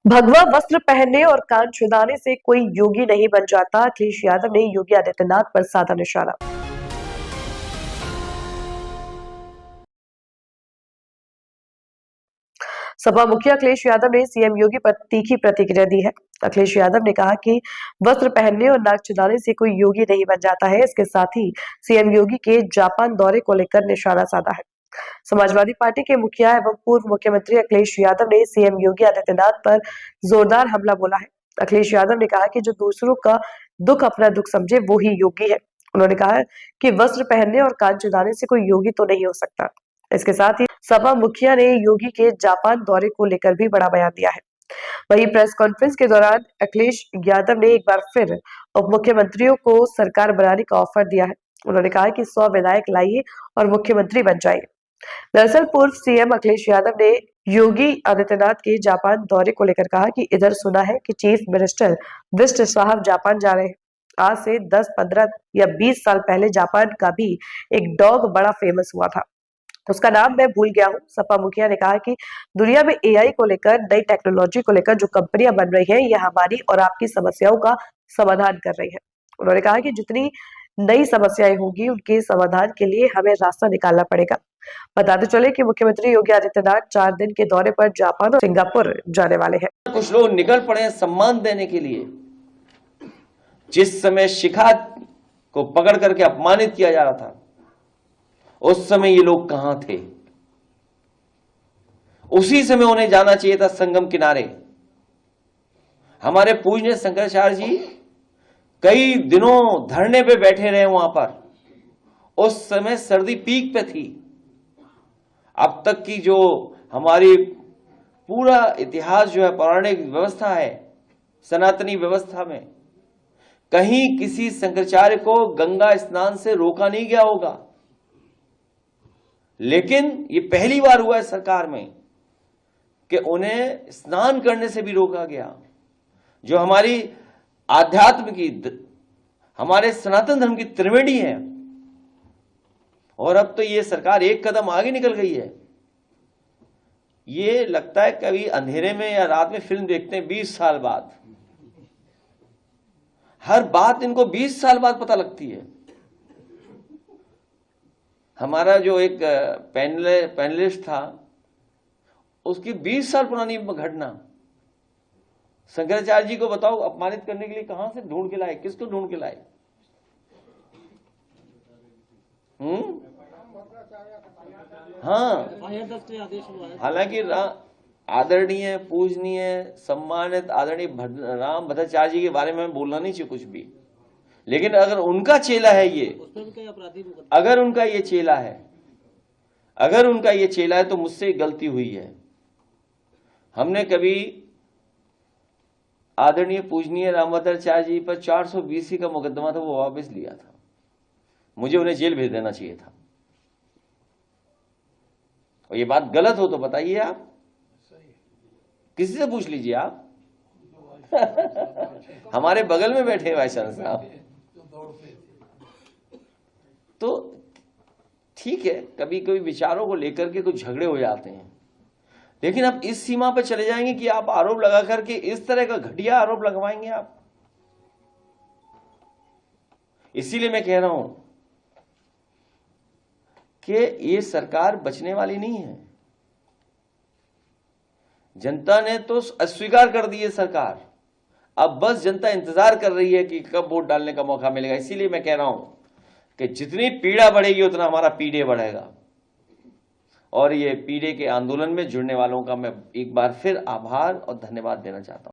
भगवा वस्त्र पहनने और कान छिदाने से कोई योगी नहीं बन जाता। अखिलेश यादव ने योगी आदित्यनाथ पर साधा निशाना। सपा मुखिया अखिलेश यादव ने सीएम योगी पर तीखी प्रतिक्रिया दी है। अखिलेश यादव ने कहा कि वस्त्र पहनने और नाक छिदाने से कोई योगी नहीं बन जाता है। इसके साथ ही सीएम योगी के जापान दौरे को लेकर निशाना साधा है। समाजवादी पार्टी के मुखिया एवं पूर्व मुख्यमंत्री अखिलेश यादव ने सीएम योगी आदित्यनाथ पर जोरदार हमला बोला है। अखिलेश यादव ने कहा कि जो दूसरों का दुख अपना दुख समझे वो ही योगी है। उन्होंने कहा कि वस्त्र पहनने और कान छिदाने से कोई योगी तो नहीं हो सकता। इसके साथ ही सपा मुखिया ने योगी के जापान दौरे को लेकर भी बड़ा बयान दिया है। वहीं प्रेस कॉन्फ्रेंस के दौरान अखिलेश यादव ने एक बार फिर उप मुख्यमंत्रियों को सरकार बनाने का ऑफर दिया है। उन्होंने कहा कि 100 विधायक लाइए और मुख्यमंत्री बन जाइए। दरअसल पूर्व सीएम अखिलेश यादव ने योगी आदित्यनाथ के जापान दौरे को लेकर कहा कि इधर सुना है कि चीफ मिनिस्टर बिष्ट साहब जापान जा रहे हैं। आज से 10, 15 या 20 साल पहले जापान का भी एक डॉग बड़ा फेमस हुआ था। उसका नाम मैं भूल गया हूँ। सपा मुखिया ने कहा कि दुनिया में एआई को लेकर, नई टेक्नोलॉजी को लेकर जो कंपनियां बन रही हैं, यह हमारी और आपकी समस्याओं का समाधान कर रही है। उन्होंने कहा कि जितनी नई समस्याएं होंगी उनके समाधान के लिए हमें रास्ता निकालना पड़ेगा। बताते चले कि मुख्यमंत्री योगी आदित्यनाथ 4 दिन के दौरे पर जापान और सिंगापुर जाने वाले हैं। कुछ लोग निकल पड़े हैं सम्मान देने के लिए। जिस समय शिखा को पकड़ करके अपमानित किया जा रहा था, उस समय ये लोग कहां थे? उसी समय उन्हें जाना चाहिए था संगम किनारे। हमारे पूज्य शंकराचार्य जी कई दिनों धरने पे बैठे रहे वहां पर। उस समय सर्दी पीक पे थी। अब तक की जो हमारी पूरा इतिहास जो है, पौराणिक व्यवस्था है, सनातनी व्यवस्था में कहीं किसी शंकराचार्य को गंगा स्नान से रोका नहीं गया होगा। लेकिन ये पहली बार हुआ है सरकार में कि उन्हें स्नान करने से भी रोका गया। जो हमारी आध्यात्म की, हमारे सनातन धर्म की त्रिवेणी है। और अब तो ये सरकार एक कदम आगे निकल गई है। ये लगता है कभी अंधेरे में या रात में फिल्म देखते हैं 20 साल बाद। हर बात इनको 20 साल बाद पता लगती है। हमारा जो एक पैनलिस्ट था, उसकी 20 साल पुरानी घटना, शंकराचार्य जी को बताओ अपमानित करने के लिए कहां से ढूंढ के लाए, किसको ढूंढ के लाए? हाँ, हालांकि आदरणीय, पूजनीय, सम्मानित आदरणीय राम भद्राचार्य जी के बारे में बोलना नहीं चाहिए कुछ भी। लेकिन अगर उनका चेला है ये, अगर उनका ये चेला है तो मुझसे गलती हुई है। हमने कभी आदरणीय पूजनीय रामभद्राचार्य जी पर 420 का मुकदमा था, वो वापस लिया था। मुझे उन्हें जेल भेज देना चाहिए था। और ये बात गलत हो तो बताइए आप, किसी से पूछ लीजिए आप। हमारे बगल में बैठे वाइस चांसलर साहब। तो ठीक है, कभी कभी विचारों को लेकर के कुछ झगड़े हो जाते हैं, लेकिन आप इस सीमा पर चले जाएंगे कि आप आरोप लगा करके इस तरह का घटिया आरोप लगवाएंगे आप। इसीलिए मैं कह रहा हूं कि ये सरकार बचने वाली नहीं है। जनता ने तो अस्वीकार कर दी है सरकार। अब बस जनता इंतजार कर रही है कि कब वोट डालने का मौका मिलेगा। इसीलिए मैं कह रहा हूं कि जितनी पीड़ा बढ़ेगी उतना हमारा पीडे बढ़ेगा। और ये पीडे के आंदोलन में जुड़ने वालों का मैं एक बार फिर आभार और धन्यवाद देना चाहता हूं।